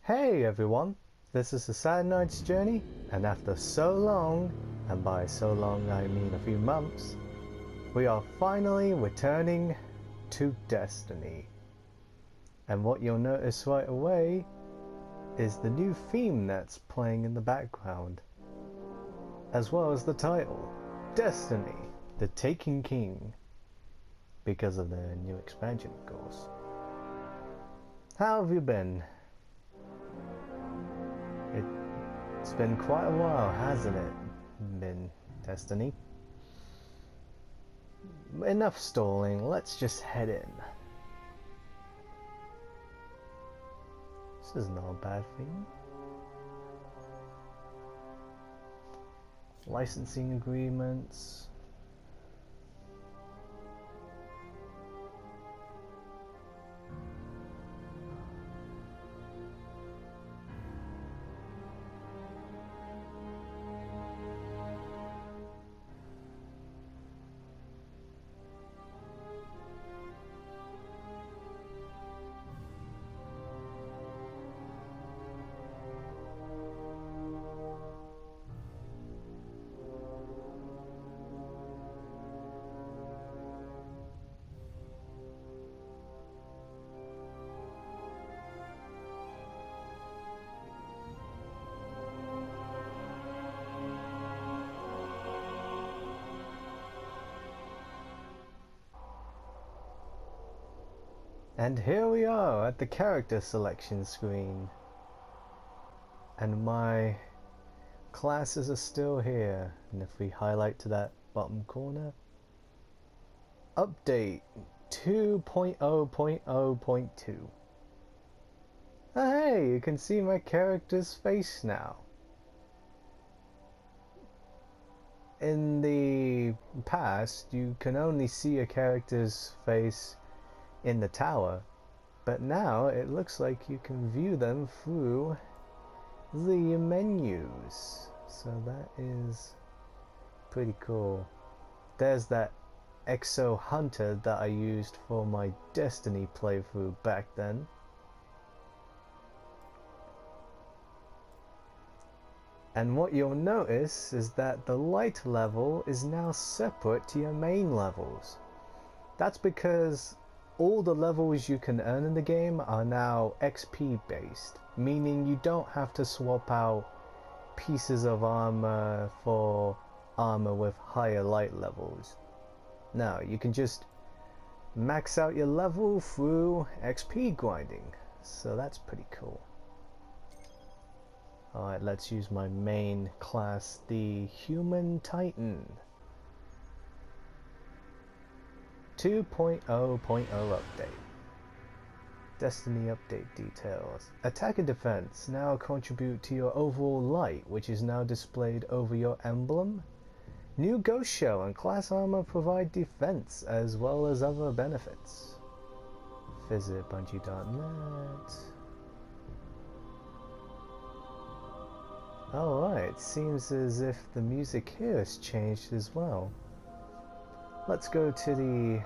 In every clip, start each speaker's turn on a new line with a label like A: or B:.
A: Hey everyone, this is the Sad Knight's Journey, and after so long, and by so long I mean a few months, we are finally returning to Destiny. And what you'll notice right away is the new theme that's playing in the background, as well as the title, Destiny, the Taken King, because of the new expansion of course. How have you been? It's been quite a while, hasn't it been, Destiny? Enough stalling, let's just head in. This is not a bad thing. Licensing agreements. And here we are at the character selection screen. And my classes are still here. And if we highlight to that bottom corner, update 2.0.0.2. Oh, hey, you can see my character's face now. In the past, you can only see a character's face in the tower, but now it looks like you can view them through the menus, so that is pretty cool. There's that Exo Hunter that I used for my Destiny playthrough back then. And what you'll notice is that the light level is now separate to your main levels. That's because all the levels you can earn in the game are now XP based, meaning you don't have to swap out pieces of armor for armor with higher light levels. No, you can just max out your level through XP grinding, so that's pretty cool. Alright, let's use my main class, the Human Titan. 2.0.0 update. Destiny update details. Attack and defense now contribute to your overall light, which is now displayed over your emblem. New ghost shell and class armor provide defense as well as other benefits. Visit Bungie.net. Alright, seems as if the music here has changed as well. Let's go to the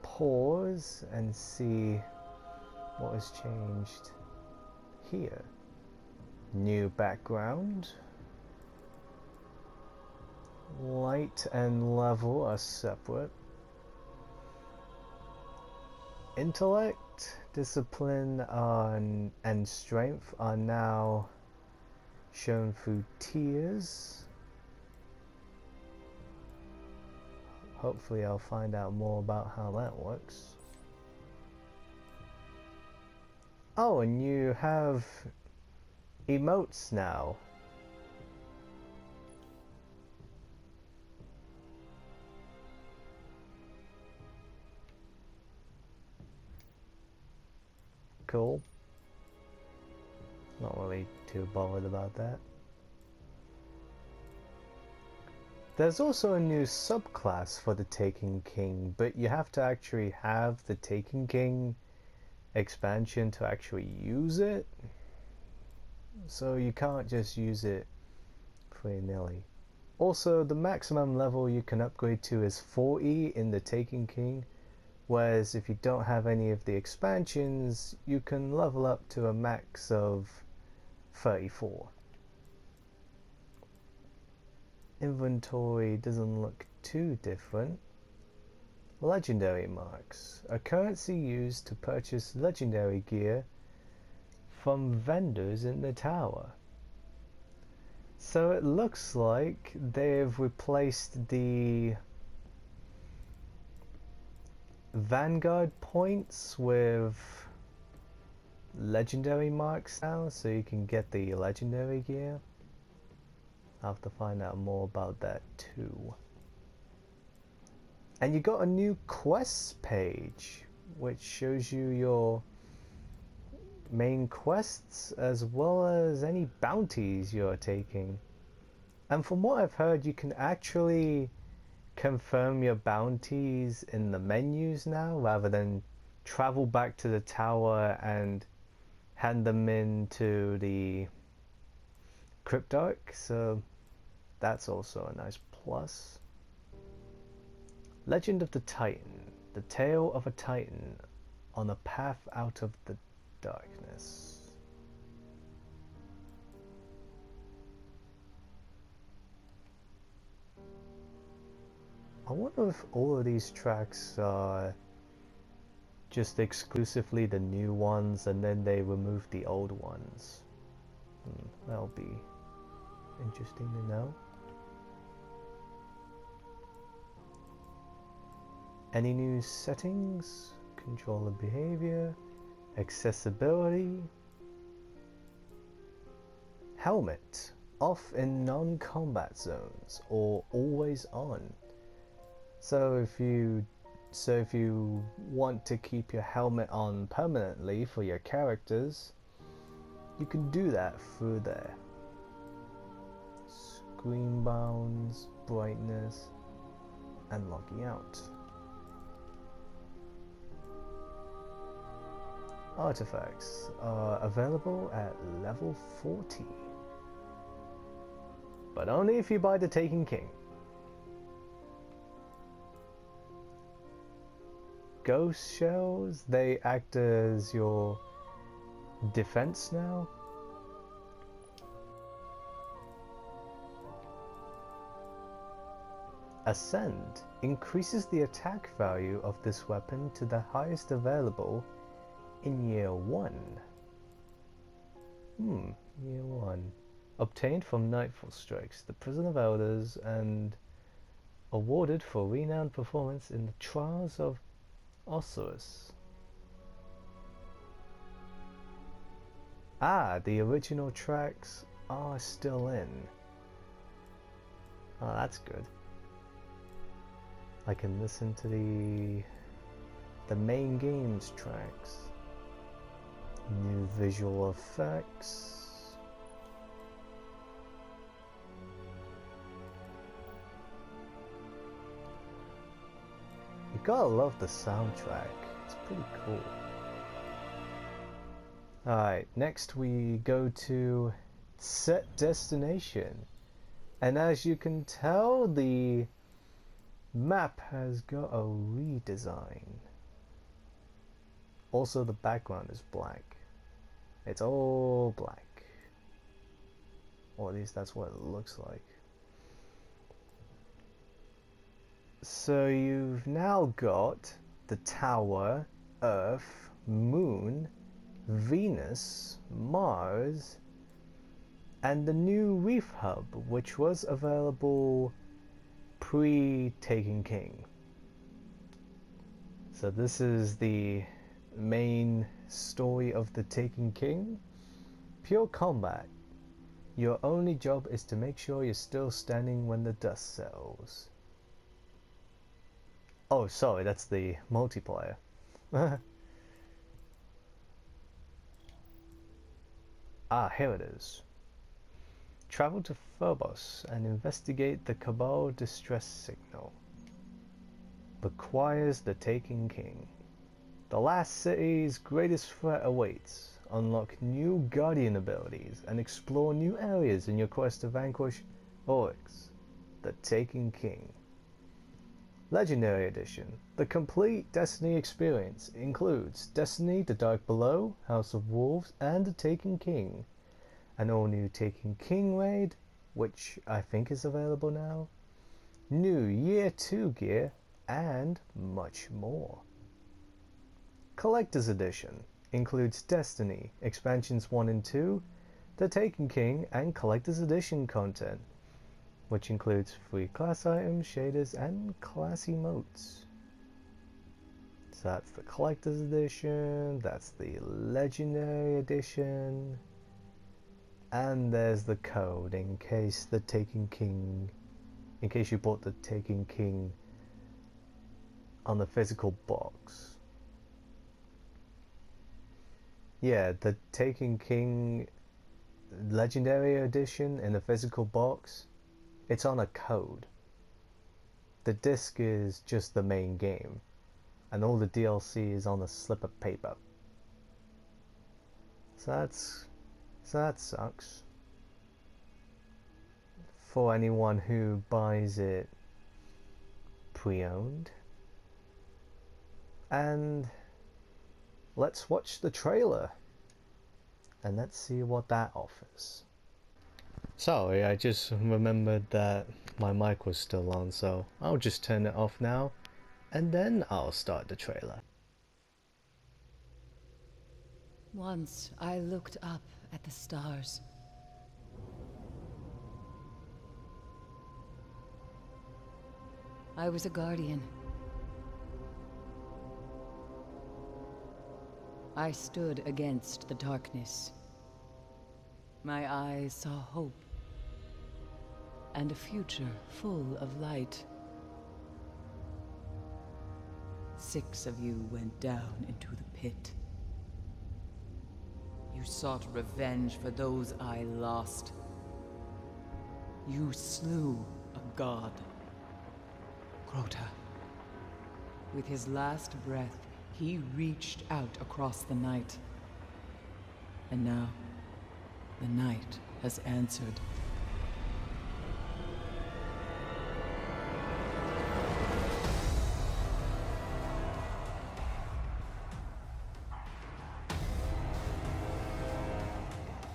A: pause and see what has changed here. New background. Light and level are separate. Intellect, discipline, and strength are now shown through tiers. Hopefully I'll find out more about how that works. Oh, and you have emotes now. Cool. Not really too bothered about that. There's also a new subclass for the Taken King, but you have to actually have the Taken King expansion to actually use it. So you can't just use it willy-nilly. Also, the maximum level you can upgrade to is 40 in the Taken King, Whereas if you don't have any of the expansions, you can level up to a max of 34. Inventory doesn't look too different. Legendary marks, a currency used to purchase legendary gear from vendors in the tower. So it looks like they've replaced the Vanguard points with legendary marks now, so you can get the legendary gear. I'll have to find out more about that too. And you got a new quests page, which shows you your main quests as well as any bounties you're taking. And from what I've heard, you can actually confirm your bounties in the menus now, rather than travel back to the tower and hand them in to the Cryptarch, so that's also a nice plus. Legend of the Titan, the tale of a Titan on a path out of the darkness. I wonder if all of these tracks are just exclusively the new ones and then they remove the old ones. That'll be interesting to know. Any new settings? Controller behavior, accessibility, helmet, off in non-combat zones or always on. So if you want to keep your helmet on permanently for your characters, you can do that through there. Screen bounds, brightness, and logging out. Artifacts are available at level 40, but only if you buy the Taken King. Ghost shells, they act as your defense now. Ascend increases the attack value of this weapon to the highest available in year 1. Year 1. Obtained from Nightfall Strikes, the Prison of Elders, and awarded for renowned performance in the Trials of Osiris. The original tracks are still in. Oh, that's good. I can listen to the main game's tracks. New visual effects. You gotta love the soundtrack. It's pretty cool. Alright, next we go to set destination. And as you can tell, the map has got a redesign. Also, the background is black. It's all black. Or at least that's what it looks like. So you've now got the Tower, Earth, Moon, Venus, Mars, and the new Reef Hub, which was available pre-Taken King. So this is the main story of the Taken King. Pure combat. Your only job is to make sure you're still standing when the dust settles. Oh, sorry, that's the multiplayer. Here it is. Travel to Phobos and investigate the Cabal distress signal. Requires the Taken King. The last city's greatest threat awaits. Unlock new Guardian abilities and explore new areas in your quest to vanquish Oryx, the Taken King. Legendary Edition. The complete Destiny experience includes Destiny, The Dark Below, House of Wolves, and The Taken King. An all-new Taken King raid, which I think is available now. New Year 2 gear, and much more. Collector's Edition includes Destiny, Expansions 1 and 2, The Taken King, and Collector's Edition content, which includes free class items, shaders, and class emotes. So that's the Collector's Edition, that's the Legendary Edition, and there's the code in case the Taken King, in case you bought the Taken King on the physical box. Yeah, the Taken King Legendary Edition in the physical box, it's on a code. The disc is just the main game, and all the DLC is on a slip of paper. So that sucks for anyone who buys it pre-owned. And let's watch the trailer and let's see what that offers. Sorry, I just remembered that my mic was still on, so I'll just turn it off now and then I'll start the trailer.
B: Once I looked up at the stars. I was a guardian. I stood against the darkness. My eyes saw hope and a future full of light. 6 of you went down into the pit. You sought revenge for those I lost. You slew a god, Crota. With his last breath, he reached out across the night. And now, the night has answered.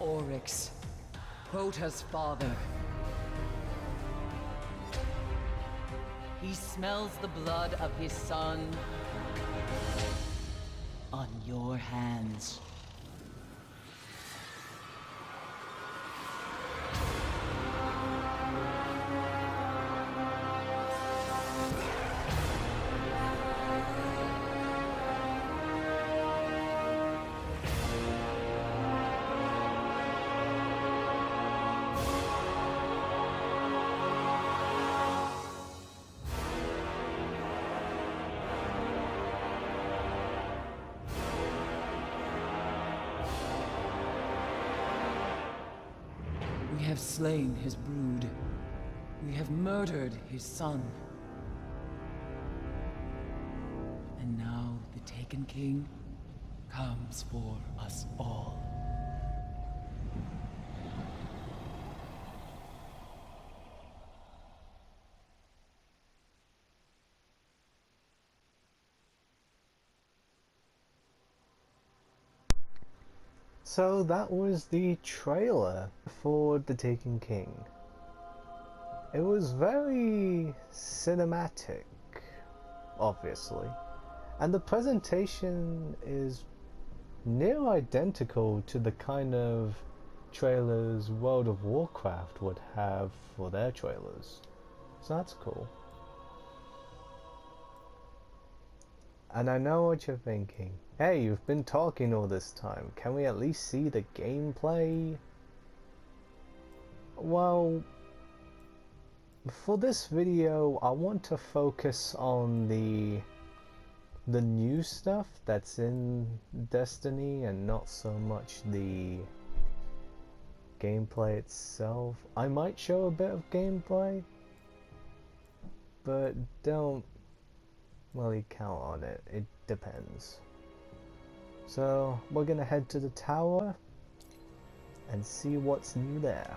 B: Oryx, Crota's father. He smells the blood of his son on your hands. We have slain his brood. We have murdered his son. And now the Taken King comes for us all.
A: So that was the trailer for The Taken King. It was very cinematic, obviously, and the presentation is near identical to the kind of trailers World of Warcraft would have for their trailers. So that's cool. And I know what you're thinking. Hey, you've been talking all this time. Can we at least see the gameplay? Well, for this video, I want to focus on the new stuff that's in Destiny and not so much the gameplay itself. I might show a bit of gameplay, but don't really count on it. It depends. So we're gonna head to the tower and see what's new there.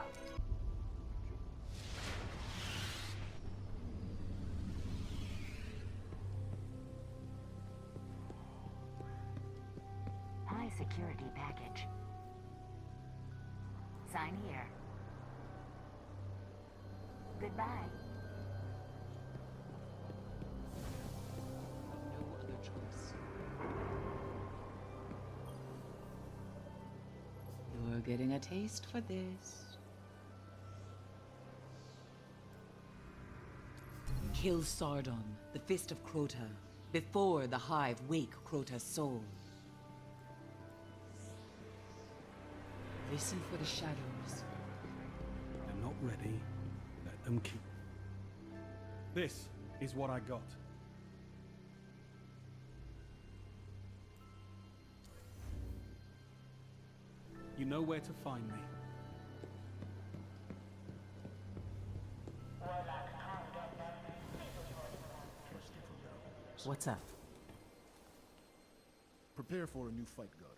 C: Sign here. Goodbye.
B: No other choice. You're getting a taste for this. Kill Sardon, the Fist of Crota, before the Hive wake Crota's soul. Listen for the shadows.
D: They're not ready. Let them keep. This is what I got. You know where to find me.
B: What's up?
E: Prepare for a new fight, Guardian.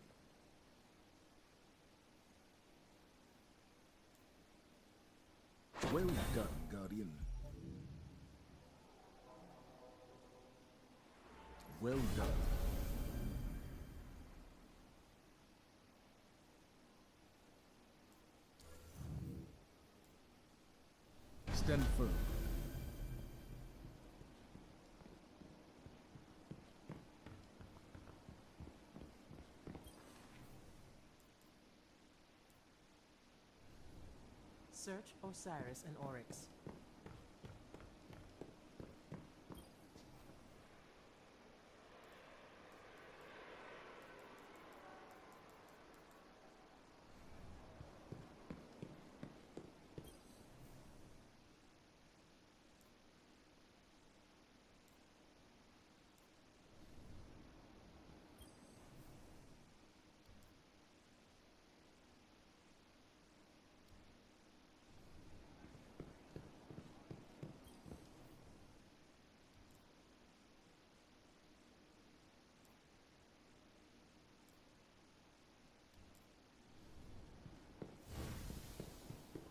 E: Well done, Guardian. Well done. Stand firm.
F: Search Osiris and Oryx.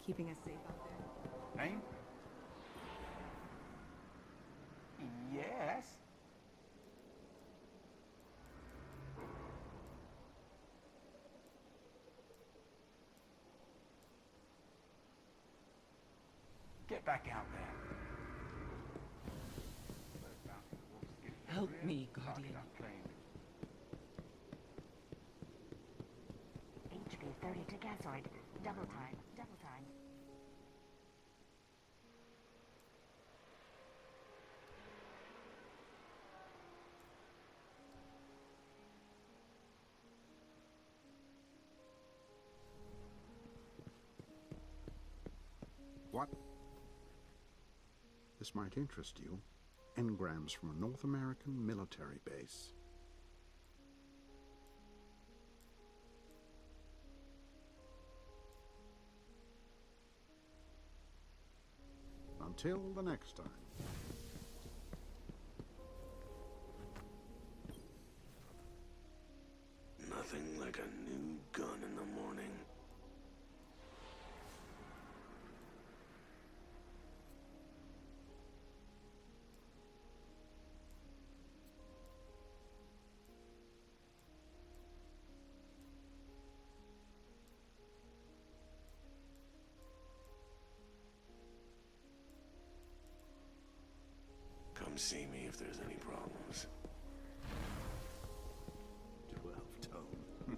G: Keeping us safe out there?
H: Name? Yes. Get back out there.
B: Help me, Guardian.
C: HP 30 to gasoid. Double time. Double time.
I: What? This might interest you. Engrams from a North American military base. Until the next time.
J: Nothing like a new gun in the morning. Come see me if there's any problems.
I: 12-tone.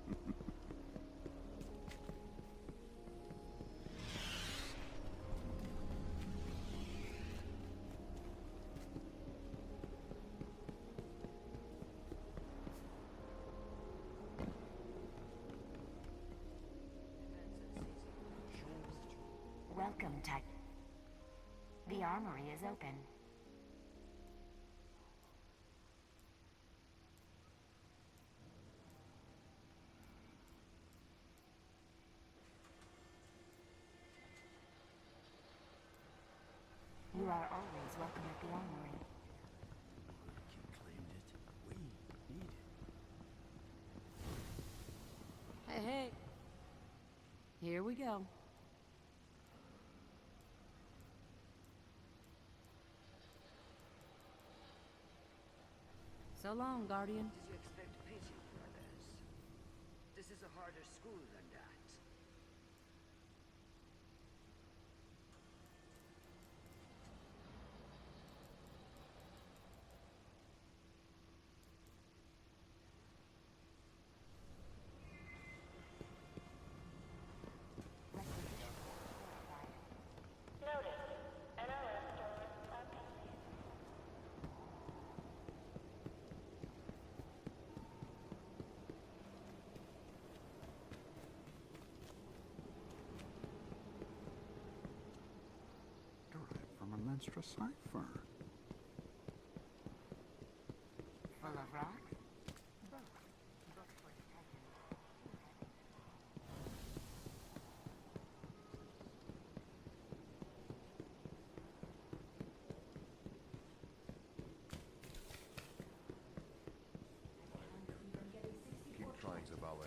C: Welcome, Titan. The armory is open. You are always welcome at the armory.
E: You claimed it. We need it.
G: Hey, hey. Here we go. So long, Guardian.
K: Did you expect pity, brothers? This is a harder school than that.
I: extra cipher.
C: Full of rocks? Books for detectives.
E: Keep trying, Zavala.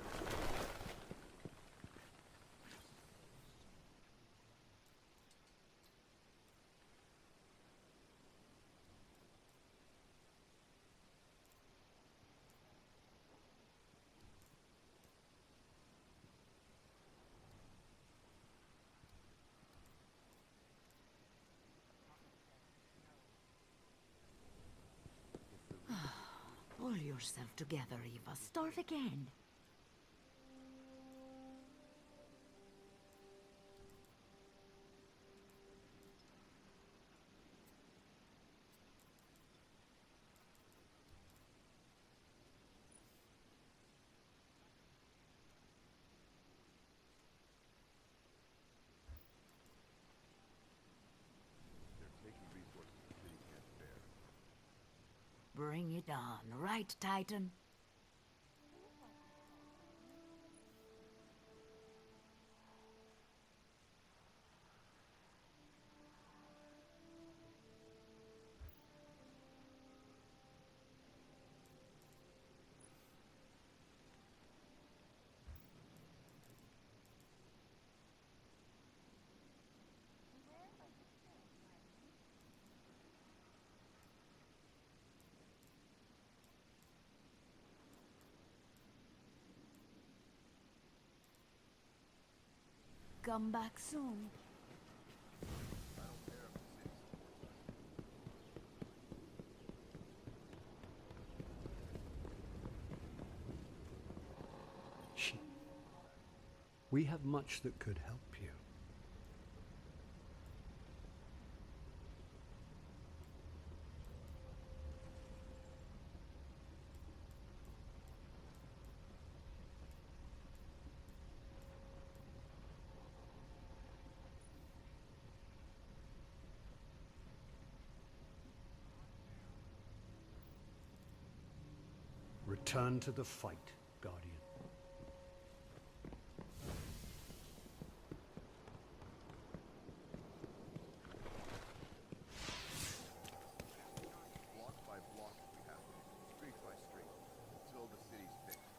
C: Pull yourself together, Eva. Start again.
E: They're taking resources the city can't bear.
C: Bring it on, right, Titan? Come back soon.
K: We have much that could help you. Return to the fight, Guardian.
E: Block by block we have to, street by street, until the city's fixed.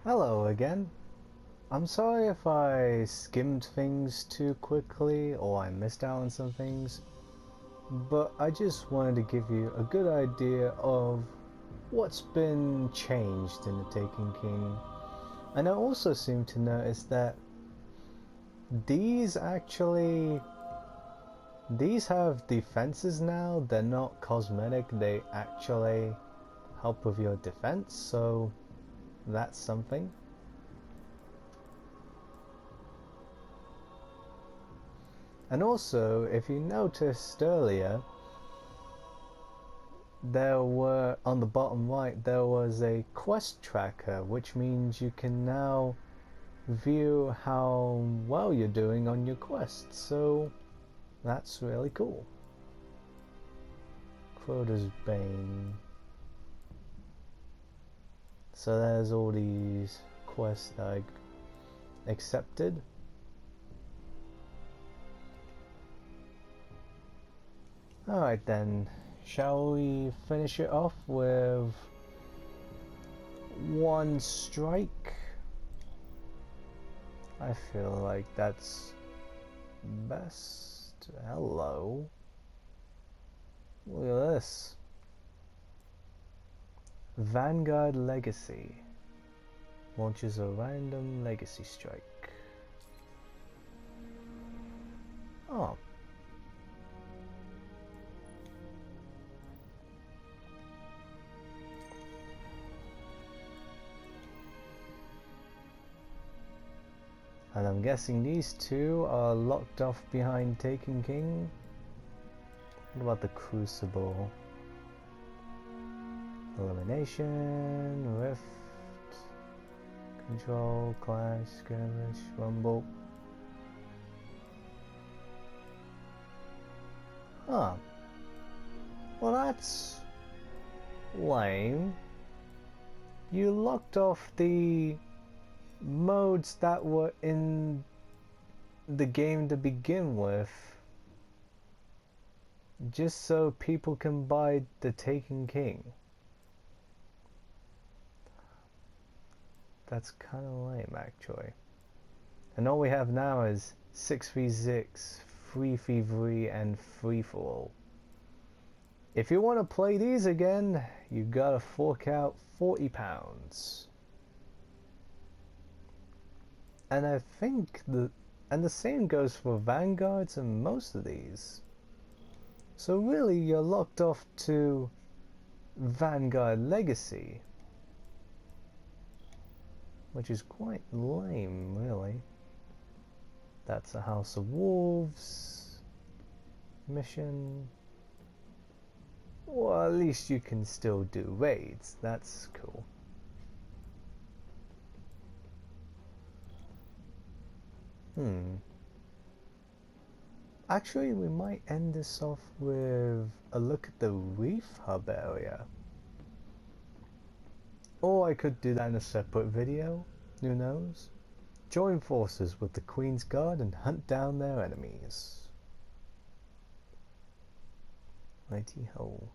A: Hello again. I'm sorry if I skimmed things too quickly or I missed out on some things, but I just wanted to give you a good idea of what's been changed in the Taken King. And I also seem to notice that these have defenses now. They're not cosmetic, they actually help with your defense, so that's something. And also, if you noticed earlier, there were, on the bottom right, there was a quest tracker, which means you can now view how well you're doing on your quests, so that's really cool. Crota's Bane. So there's all these quests that I accepted. Alright then, shall we finish it off with one strike? I feel like that's best. Hello. Look at this. Vanguard Legacy. Launches a random legacy strike. Oh. And I'm guessing these two are locked off behind Taken King. What about the Crucible? Elimination, Rift, Control, Clash, Skirmish, Rumble. Huh. Well, that's lame. You locked off the modes that were in the game to begin with just so people can buy the Taken King. That's kind of lame, actually. And all we have now is 6v6, 3v3, and free-for-all. If you want to play these again, you gotta fork out £40. And I think the same goes for Vanguards and most of these. So really, you're locked off to Vanguard Legacy, which is quite lame, really. That's a House of Wolves mission. Well, at least you can still do raids. That's cool. Actually, we might end this off with a look at the Reef Hub area. Or I could do that in a separate video, who knows? Join forces with the Queen's Guard and hunt down their enemies. Righty ho.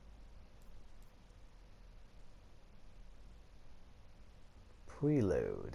A: Preload.